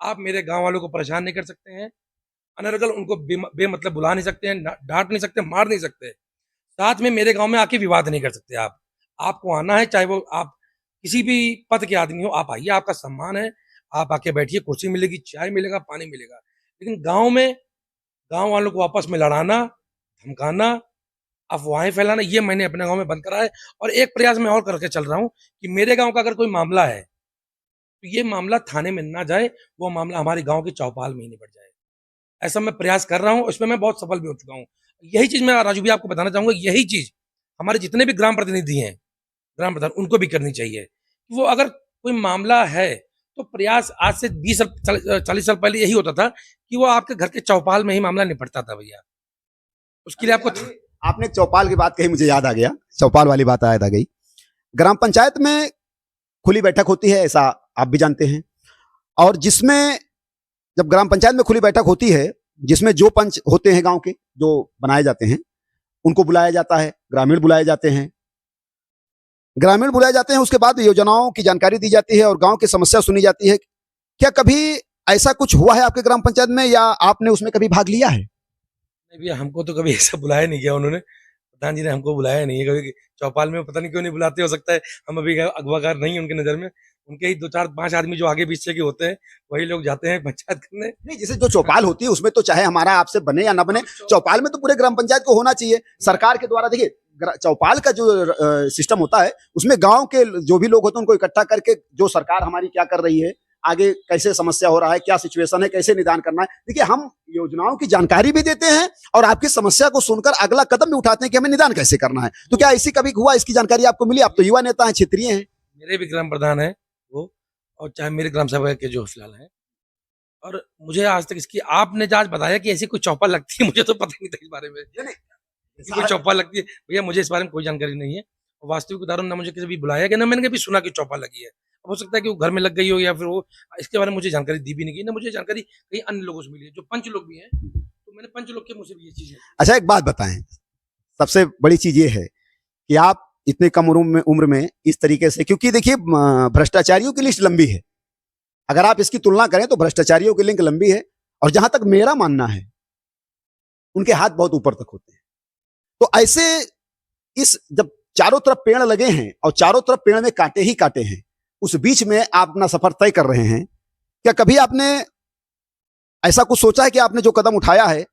आप मेरे गाँव वालों को परेशान नहीं कर सकते हैं। अनर्गल उनको बेमतलब बुला नहीं सकते हैं, डाँट नहीं सकते, मार नहीं सकते। साथ में मेरे गाँव में आके विवाद नहीं कर सकते आप। आपको आना है, चाहे वो आप किसी भी पद के आदमी हो, आप आइए, आपका सम्मान है। आप आके बैठिए, कुर्सी मिलेगी, चाय मिलेगा, पानी मिलेगा। लेकिन गाँव में गाँव वालों को आपस में लड़ाना, धमकाना, अफ़वाहें फैलाना, ये मैंने अपने गाँव में बंद करा है। और एक प्रयास मैं और करके चल रहा हूँ कि मेरे गाँव का अगर कोई मामला है, तो ये मामला थाने में ना जाए, वो मामला हमारे गाँव के चौपाल में ही निपट जाए। ऐसा मैं प्रयास कर रहा हूँ, उसमें मैं बहुत सफल भी हो चुका हूँ। यही चीज़ मैं राजू भैया आपको बताना चाहूँगा, यही चीज़ हमारे जितने भी ग्राम प्रतिनिधि हैं, ग्राम प्रधान, उनको भी करनी चाहिए। वो अगर कोई मामला है, तो प्रयास आज से 20 साल 40 साल पहले यही होता था कि वो आपके घर के चौपाल में ही मामला निपटता था भैया। उसके लिए आपको आपने चौपाल की बात कही, मुझे याद आ गया, चौपाल वाली बात याद आ गई। ग्राम पंचायत में खुली बैठक होती है, ऐसा आप भी जानते हैं। और जिसमें जब ग्राम पंचायत में खुली बैठक होती है, जिसमें जो पंच होते हैं गांव के, जो बनाए जाते हैं, उनको बुलाया जाता है, ग्रामीण बुलाए जाते हैं। ग्रामीण बुलाए जाते हैं, उसके बाद योजनाओं की जानकारी दी जाती है और गांव की समस्या सुनी जाती है। क्या कभी ऐसा कुछ हुआ है आपके ग्राम पंचायत में, या आपने उसमें कभी भाग लिया है? नहीं भैया, हमको तो कभी ऐसा बुलाया नहीं गया उन्होंने। प्रधान जी ने हमको बुलाया नहीं है कभी। चौपाल में पता नहीं क्यों नहीं बुलाते, हो सकता है हम अभी अगवाकार नहीं है उनकी नज़र में। उनके ही 2-4-5 आदमी जो आगे पीछे के होते हैं, वही लोग जाते हैं पंचायत करने। नहीं, जैसे जो चौपाल होती है उसमें तो चाहे हमारा आपसे बने या ना बने, चौपाल में तो पूरे ग्राम पंचायत को होना चाहिए सरकार के द्वारा। देखिए चौपाल का जो सिस्टम होता है, उसमें गांव के जो भी लोग होते हैं उनको इकट्ठा करके जो सरकार हमारी क्या कर रही है, आगे कैसे समस्या हो रहा है, क्या सिचुएशन है, कैसे निदान करना है। देखिए हम योजनाओं की जानकारी भी देते हैं और आपकी समस्या को सुनकर अगला कदम भी उठाते हैं कि हमें निदान कैसे करना है। तो क्या ऐसी कभी हुआ, इसकी जानकारी आपको मिली? आप तो युवा नेता हैं, क्षेत्रीय हैं। मेरे भी ग्राम प्रधान हैं वो, और चाहे मेरे ग्राम सभा के जो फिलहाल हैं। और मुझे आज तक इसकी, आपने आज बताया कि ऐसी कोई चौपाल लगती है, मुझे तो पता ही नहीं था इस बारे में। ऐसी कोई चौपाल लगती है भैया, मुझे इस बारे में कोई जानकारी नहीं है। और वास्तविक उदाहरण, ना मुझे किसी भी बुलाया गया, ना मैंने कभी सुना कि चौपाल लगी है। अब हो सकता है कि वो घर में लग गई हो, या फिर वो, इसके बारे में मुझे जानकारी दी भी नहीं गई, ना मुझे जानकारी कहीं अन्य लोगों से मिली है, जो पंच लोग भी हैं। तो मैंने पंच लोग के मुँह से भी ये चीज़ है। अच्छा एक बात बताएं, सबसे बड़ी चीज ये है कि आप इतने कम उम्र में इस तरीके से, क्योंकि देखिए भ्रष्टाचारियों की लिस्ट लंबी है। अगर आप इसकी तुलना करें तो भ्रष्टाचारियों की लिंक लंबी है। और जहां तक मेरा मानना है, उनके हाथ बहुत ऊपर तक होते हैं। तो ऐसे इस जब चारों तरफ पेड़ लगे हैं और चारों तरफ पेड़ में कांटे ही कांटे हैं, उस बीच में आप अपना सफर तय कर रहे हैं, क्या कभी आपने ऐसा कुछ सोचा है कि आपने जो कदम उठाया है,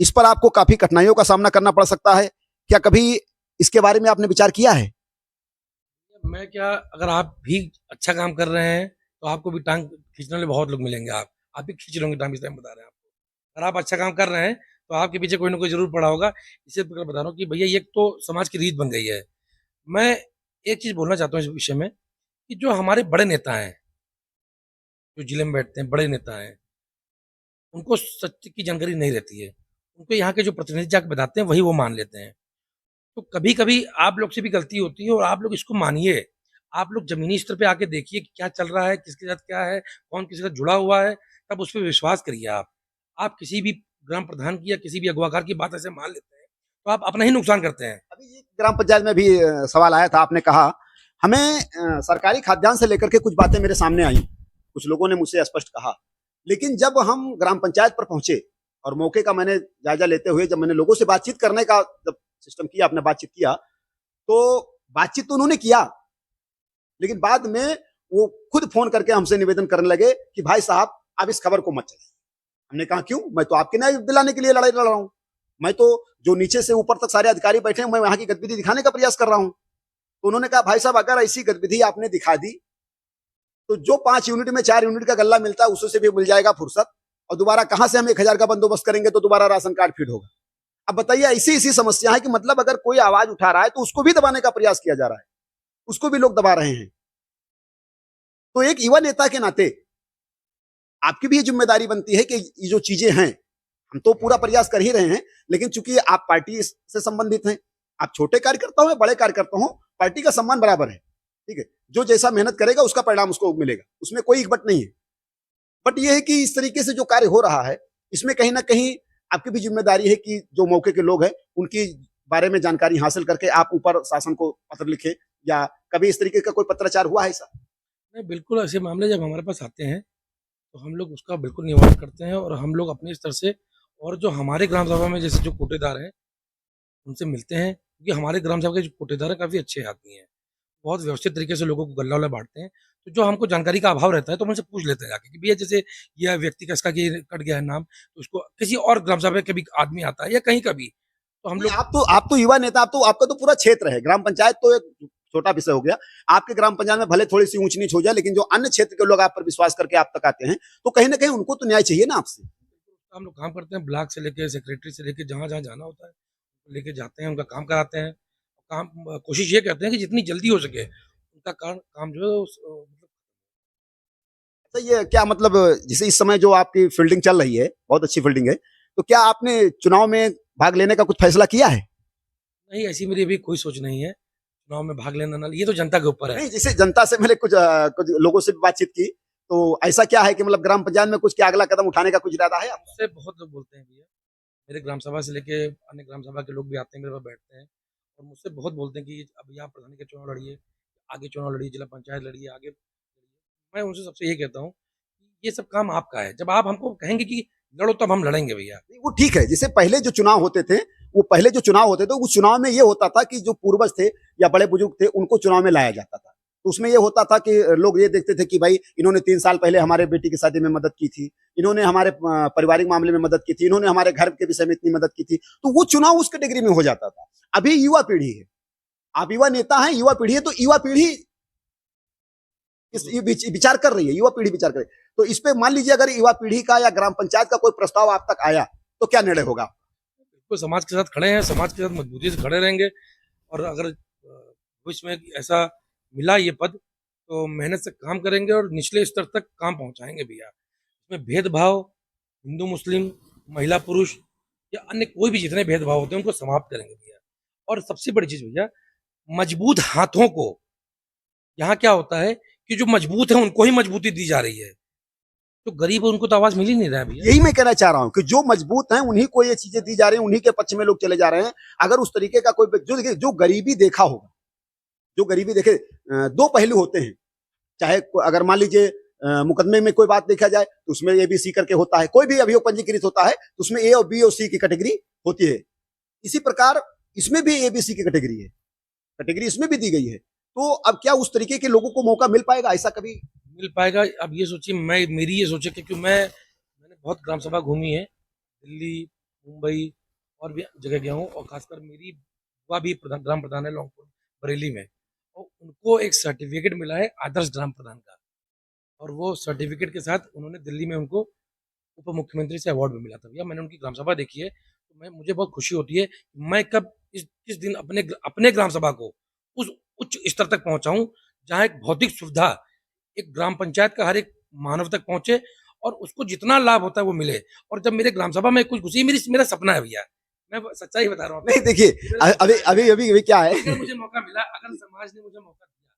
इस पर आपको काफी कठिनाइयों का सामना करना पड़ सकता है? क्या कभी इसके बारे में आपने विचार किया है? मैं क्या, अगर आप भी अच्छा काम कर रहे हैं, तो आपको भी टांग खींचने वाले बहुत लोग मिलेंगे। आप भी खींच लोगे टांग, इस टाइम बता रहे हैं आपको। अगर आप अच्छा काम कर रहे हैं, तो आपके पीछे कोई ना कोई जरूर पड़ा होगा। इसे बता रहा हूँ कि भैया, ये तो समाज की रीत बन गई है। मैं एक चीज बोलना चाहता हूँ इस विषय में, कि जो हमारे बड़े नेता हैं, जो जिले में बैठते हैं, बड़े नेता हैं, उनको सत्य की जानकारी नहीं रहती है। उनको यहाँ के जो प्रतिनिधि जाके बताते हैं, वही वो मान लेते हैं। तो कभी-कभी आप लोग से भी गलती होती है, और आप लोग इसको मानिए। आप लोग ज़मीनी स्तर पे आके देखिए कि क्या चल रहा है, किसके साथ क्या है, कौन किसके साथ जुड़ा हुआ है, तब उस पे विश्वास करिए आप। आप किसी भी ग्राम प्रधान की या किसी भी अगवाकार की बात ऐसे मान लेते हैं, तो आप अपना ही नुकसान करते हैं। अभी ये ग्राम पंचायत में भी सवाल आया था, आपने कहा हमें सरकारी खाद्यान्न से लेकर के कुछ बातें मेरे सामने आई, कुछ लोगों ने मुझसे स्पष्ट कहा, लेकिन जब हम ग्राम पंचायत पर पहुंचे और मौके का मैंने जायजा लेते हुए जब मैंने लोगों से बातचीत करने का जब सिस्टम किया, आपने बातचीत किया, तो बातचीत तो उन्होंने किया, लेकिन बाद में वो खुद फोन करके हमसे निवेदन करने लगे कि भाई साहब आप इस खबर को मत चलाइए। हमने कहा क्यों? मैं तो आपके न्याय दिलाने के लिए लड़ाई लड़ रहा हूं, मैं तो जो नीचे से ऊपर तक सारे अधिकारी बैठे हैं, मैं वहां की गतिविधि दिखाने का प्रयास कर रहा हूं। तो उन्होंने कहा भाई साहब अगर ऐसी गतिविधि आपने दिखा दी तो जो 5 यूनिट में 4 यूनिट का गल्ला मिलता है उससे भी मिल जाएगा फुर्सत, और दोबारा कहां से हम 1000 का बंदोबस्त करेंगे तो दोबारा राशन कार्ड फीड होगा। अब बताइए ऐसी ऐसी समस्या है कि मतलब अगर कोई आवाज उठा रहा है तो उसको भी दबाने का प्रयास किया जा रहा है, उसको भी लोग दबा रहे हैं। तो एक युवा नेता के नाते आपकी भी ये जिम्मेदारी बनती है कि ये जो चीजें हैं, हम तो पूरा प्रयास कर ही रहे हैं, लेकिन चूंकि आप पार्टी से संबंधित हैं, आप छोटे कार्यकर्ता हो या बड़े कार्यकर्ता हो, पार्टी का सम्मान बराबर है, ठीक है। जो जैसा मेहनत करेगा उसका परिणाम उसको मिलेगा, उसमें कोई इकबट नहीं है। बट ये है कि इस तरीके से जो कार्य हो रहा है, इसमें कहीं ना कहीं आपकी भी जिम्मेदारी है कि जो मौके के लोग हैं उनकी बारे में जानकारी हासिल करके आप ऊपर शासन को पत्र लिखे, या कभी इस तरीके का कोई पत्राचार हुआ है ऐसा? नहीं, बिल्कुल ऐसे मामले जब हमारे पास आते हैं तो हम लोग उसका बिल्कुल निवारण करते हैं, और हम लोग अपने स्तर से और जो हमारे ग्राम सभा में जैसे जो कोटेदार हैं उनसे मिलते हैं, क्योंकि हमारे ग्राम सभा के जो कोटेदार हैं काफ़ी अच्छे आदमी हैं, बहुत व्यवस्थित तरीके से लोगों को गल्ला वल्ला बांटते हैं। तो जो हमको जानकारी का अभाव रहता है तो हम उनसे पूछ लेते हैं जाके कि भैया जैसे यह व्यक्ति का इसका कि कट गया है नाम, तो उसको किसी और ग्राम सभा का भी आदमी आता है या कहीं का भी, तो हम नहीं, लोग आप तो युवा नेता, आप तो आपका तो पूरा क्षेत्र है, ग्राम पंचायत तो एक छोटा विषय हो गया। आपके ग्राम पंचायत में भले थोड़ी सी ऊंच नीच हो जाए, लेकिन जो अन्य क्षेत्र के लोग आप पर विश्वास करके आप तक आते हैं, तो कहीं ना कहीं उनको तो न्याय चाहिए ना आपसे। हम लोग काम करते हैं, ब्लॉक से लेके सेक्रेटरी से लेके जहाँ जहाँ जाना होता है लेके जाते हैं, उनका काम कराते हैं। काम कोशिश ये करते हैं कि जितनी जल्दी हो सके उनका काम जो है मतलब तो ये क्या मतलब, जैसे इस समय जो आपकी फील्डिंग चल रही है, बहुत अच्छी फील्डिंग है, तो क्या आपने चुनाव में भाग लेने का कुछ फैसला किया है? नहीं, ऐसी मेरी अभी कोई सोच नहीं है चुनाव में भाग लेना ना, ये तो जनता के ऊपर है। नहीं, जैसे जनता से मैंने कुछ लोगों से भी बातचीत की, तो ऐसा क्या है कि मतलब ग्राम पंचायत में कुछ क्या अगला कदम उठाने का कुछ इरादा है आपका? मुझसे बहुत लोग बोलते हैं भैया, मेरे ग्राम सभा से लेके अन्य ग्राम सभा के लोग भी आते हैं, मेरे पास बैठते हैं और मुझसे बहुत बोलते हैं कि अब यहाँ प्रधानी का चुनाव लड़िए, आगे चुनाव लड़िए, जिला पंचायत लड़िए, आगे लड़िए। मैं उनसे सबसे यही कहता हूँ कि ये सब काम आपका है, जब आप हमको कहेंगे कि लड़ो तब हम लड़ेंगे भैया। नहीं, वो ठीक है। जैसे पहले जो चुनाव होते थे, वो पहले जो चुनाव होते थे, उस चुनाव में ये होता था कि जो पूर्वज थे या बड़े बुजुर्ग थे, उनको चुनाव में लाया जाता था। तो उसमें ये होता था कि लोग ये देखते थे कि भाई इन्होंने 3 साल पहले हमारे बेटी की शादी में मदद की थी, इन्होंने हमारे पारिवारिक मामले में मदद की थी, इन्होंने हमारे घर के विषय में इतनी मदद की थी। तो वो चुनाव उस कैटेगरी में हो जाता था। अभी युवा पीढ़ी है, आप युवा नेता हैं, युवा पीढ़ी है, तो युवा पीढ़ी ये विचार कर रही है, युवा पीढ़ी विचार कर रही है। तो इस पे मान लीजिए अगर युवा पीढ़ी का या ग्राम पंचायत का कोई प्रस्ताव आप तक आया, तो क्या निर्णय होगा? बिल्कुल समाज के साथ खड़े हैं, समाज के साथ मजबूती से खड़े रहेंगे, और अगर भविष्य में ऐसा मिला ये पद तो मेहनत से काम करेंगे और निचले स्तर तक काम पहुंचाएंगे भैया। इसमें भेदभाव हिंदू मुस्लिम, महिला पुरुष या अन्य कोई भी जितने भेदभाव होते हैं उनको समाप्त करेंगे भैया। और सबसे बड़ी चीज भैया, मजबूत हाथों को, यहाँ क्या होता है कि जो मजबूत है उनको ही मजबूती दी जा रही है, तो गरीब है उनको तो आवाज मिल ही नहीं रहा है भैया। यही मैं कहना चाह रहा हूं कि जो मजबूत हैं उन्हीं को ये चीजें दी जा रही हैं, उन्हीं के पक्ष में लोग चले जा रहे हैं। अगर उस तरीके का कोई जो देखिए, जो गरीबी देखा होगा, जो गरीबी देखे, दो पहलू होते हैं। चाहे अगर मान लीजिए मुकदमे में कोई बात देखा जाए तो उसमें ABC करके होता है, कोई भी अभियोग पंजीकृत होता है तो उसमें A और B और C की कैटेगरी होती है। इसी प्रकार इसमें भी ABC की कैटेगरी है, कैटेगरी इसमें भी दी गई है। तो अब क्या उस तरीके के लोगों को मौका मिल पाएगा ऐसा कभी? मिल पाएगा? अब ये सोचिए, मेरी ये सोचे क्योंकि मैंने बहुत ग्राम सभा घूमी है, दिल्ली, मुंबई और भी जगह गया हूँ, और खासकर मेरी बुआ भी ग्राम प्रधान है लौंगपुर बरेली में, और उनको एक सर्टिफिकेट मिला है आदर्श ग्राम प्रधान का, और वो सर्टिफिकेट के साथ उन्होंने दिल्ली में उनको उप मुख्यमंत्री से अवार्ड भी मिला था भैया। मैंने उनकी ग्राम सभा देखी है, तो मुझे बहुत खुशी होती है कि मैं कब किस दिन अपने ग्राम सभा को उस उच्च स्तर तक पहुंचाऊं जहां एक भौतिक सुविधा एक ग्राम पंचायत का हर एक मानव तक पहुंचे और उसको जितना लाभ होता है वो मिले। और जब मेरे ग्राम सभा में कुछ घुसी, मेरा सपना है भैया, मैं सच्चाई बता रहा हूँ। नहीं देखिए, अभी क्या है, अगर मुझे मौका मिला, अगर समाज ने मुझे मौका दिया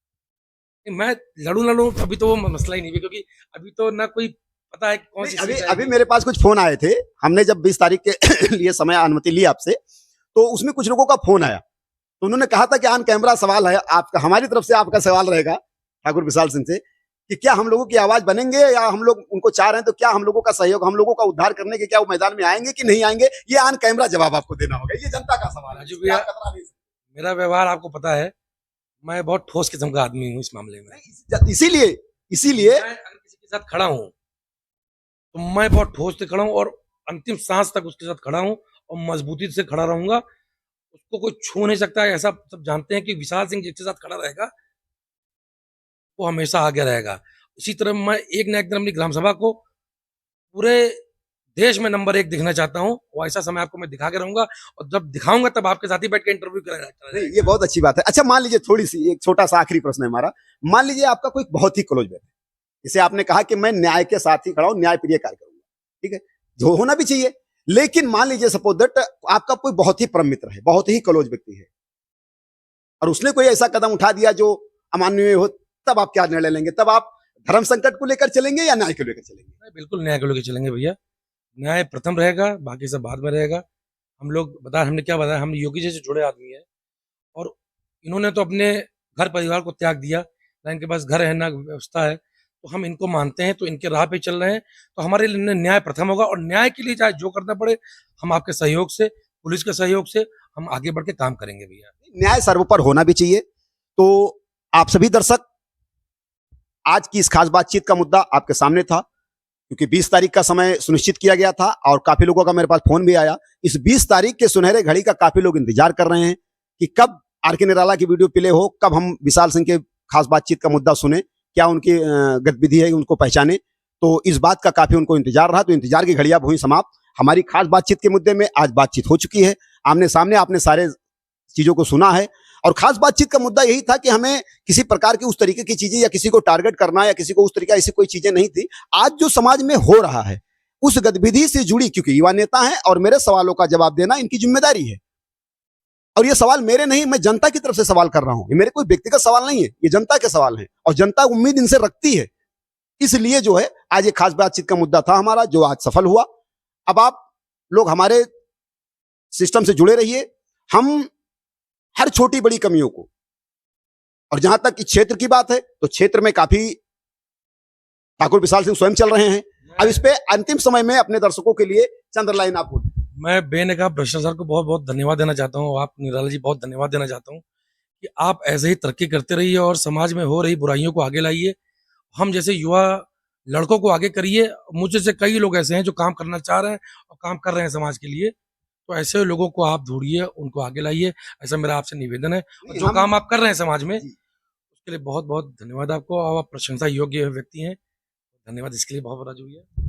कि मैं लड़ूं, अभी तो वो मसला ही नहीं है, क्योंकि अभी तो ना कोई पता है कौन सी अभी सीट अभी आएगी। मेरे पास कुछ फोन आए थे। हमने जब 20 तारीख के लिए समय अनुमति ली आपसे, तो उसमें कुछ लोगों का फोन आया, तो उन्होंने कहा था कि ऑन कैमरा सवाल है आपका, हमारी तरफ से आपका सवाल रहेगा ठाकुर विशाल सिंह से कि क्या हम लोगों की आवाज बनेंगे या हम लोग उनको चाह रहे हैं, तो क्या हम लोगों का सहयोग, हम लोगों का उद्धार करने के क्या वो मैदान में आएंगे कि नहीं आएंगे, ये ऑन कैमरा जवाब आपको देना होगा। ये जनता का सवाल है, राजू इसमें भैया, आप कतरा नहीं सकते। मेरा व्यवहार आपको पता है, मैं बहुत ठोस किस्म का आदमी हूँ इस मामले में। इसीलिए इसीलिए मैं अगर किसी के साथ खड़ा हूँ तो मैं बहुत ठोस से खड़ा हूँ और अंतिम सांस तक उसके साथ खड़ा हूँ और मजबूती से खड़ा रहूंगा। उसको कोई छू नहीं सकता है, ऐसा सब जानते हैं कि विशाल सिंह जिसके साथ खड़ा रहेगा वो हमेशा आगे रहेगा। इसी तरह मैं एक न एक दिन अपनी ग्राम सभा को पूरे देश में नंबर 1 दिखना चाहता हूँ। वो ऐसा समय आपको मैं दिखा के रहूंगा और जब दिखाऊंगा तब आपके साथ ही बैठ के इंटरव्यू करेगा। नहीं, ये बहुत अच्छी बात है। अच्छा, मान लीजिए थोड़ी सी एक छोटा सा आखिरी प्रश्न है हमारा, मान लीजिए आपका कोई बहुत ही क्लोज व्यक्ति, जिसे आपने कहा कि मैं न्याय के साथ ही खड़ा हूं, न्याय प्रिय कार्य करूंगा, ठीक है, जो होना भी चाहिए, लेकिन मान लीजिए सपोज दैट आपका कोई बहुत ही परम मित्र है, बहुत ही क्लोज व्यक्ति है, और उसने कोई ऐसा कदम उठा दिया जो अमानवीय हो, तब आप क्या निर्णय लेंगे? तब आप धर्म संकट को लेकर चलेंगे या न्याय को लेकर चलेंगे? बिल्कुल न्याय को लेकर चलेंगे भैया। न्याय प्रथम रहेगा, बाकी सब बाद में रहेगा। हम लोग हमने क्या बताया, हम योगी जी से जुड़े आदमी हैं और इन्होंने तो अपने घर परिवार को त्याग दिया, ना इनके पास घर है ना व्यवस्था है, तो हम इनको मानते हैं, तो इनके राह पे चल रहे हैं। तो हमारे लिए न्याय प्रथम होगा और न्याय के लिए चाहे जो करना पड़े, हम आपके सहयोग से, पुलिस के सहयोग से हम आगे बढ़ के काम करेंगे भैया। न्याय सर्वोपरि होना भी चाहिए। तो आप सभी दर्शक, आज की इस खास बातचीत का मुद्दा आपके सामने था, क्योंकि 20 तारीख का समय सुनिश्चित किया गया था और काफी लोगों का मेरे पास फोन भी आया। इस 20 तारीख के सुनहरे घड़ी का काफी लोग इंतजार कर रहे हैं कि कब आर के निराला की वीडियो प्ले हो, कब हम विशाल सिंह के खास बातचीत का मुद्दा सुने, क्या उनकी गतिविधि है उनको पहचाने। तो इस बात का काफी उनको इंतजार रहा, तो इंतजार की घड़ी अब हुई समाप्त। हमारी खास बातचीत के मुद्दे में आज बातचीत हो चुकी है, आमने सामने आपने सारे चीजों को सुना है। और खास बातचीत का मुद्दा यही था कि हमें किसी प्रकार की उस तरीके की चीजें या किसी को टारगेट करना या किसी को उस तरीके ऐसी कोई चीजें नहीं थी। आज जो समाज में हो रहा है उस गतिविधि से जुड़ी, क्योंकि युवा नेता हैं और मेरे सवालों का जवाब देना इनकी जिम्मेदारी है, और ये सवाल मेरे नहीं, मैं जनता की तरफ से सवाल कर रहा हूं, ये मेरे कोई व्यक्तिगत सवाल नहीं है, ये जनता के सवाल हैं और जनता उम्मीद इनसे रखती है। इसलिए जो है आज ये खास बातचीत का मुद्दा था हमारा, जो आज सफल हुआ। अब आप लोग हमारे सिस्टम से जुड़े रहिए। हम हर छोटी बड़ी कमियों को, और जहां तक इस क्षेत्र की बात है तो क्षेत्र में काफी ठाकुर विशाल सिंह स्वयं चल रहे हैं। अब इस पे अंतिम समय में अपने दर्शकों के लिए चंद्र लाइन आप बोलिए। मैं बेनकाब भ्रष्टाचार को बहुत बहुत धन्यवाद देना चाहता हूँ, आप निराला जी बहुत धन्यवाद देना चाहता हूँ कि आप ऐसे ही तरक्की करते रहिए और समाज में हो रही बुराइयों को आगे लाइए। हम जैसे युवा लड़कों को आगे करिए। मुझे से कई लोग ऐसे हैं जो काम करना चाह रहे हैं और काम कर रहे हैं समाज के लिए, तो ऐसे लोगों को आप ढूंढिए, उनको आगे लाइए, ऐसा मेरा आपसे निवेदन है। और जो काम आप कर रहे हैं समाज में, उसके लिए बहुत बहुत धन्यवाद आपको, और आप प्रशंसा योग्य व्यक्ति हैं। धन्यवाद इसके लिए बहुत बहुत राजू भैया।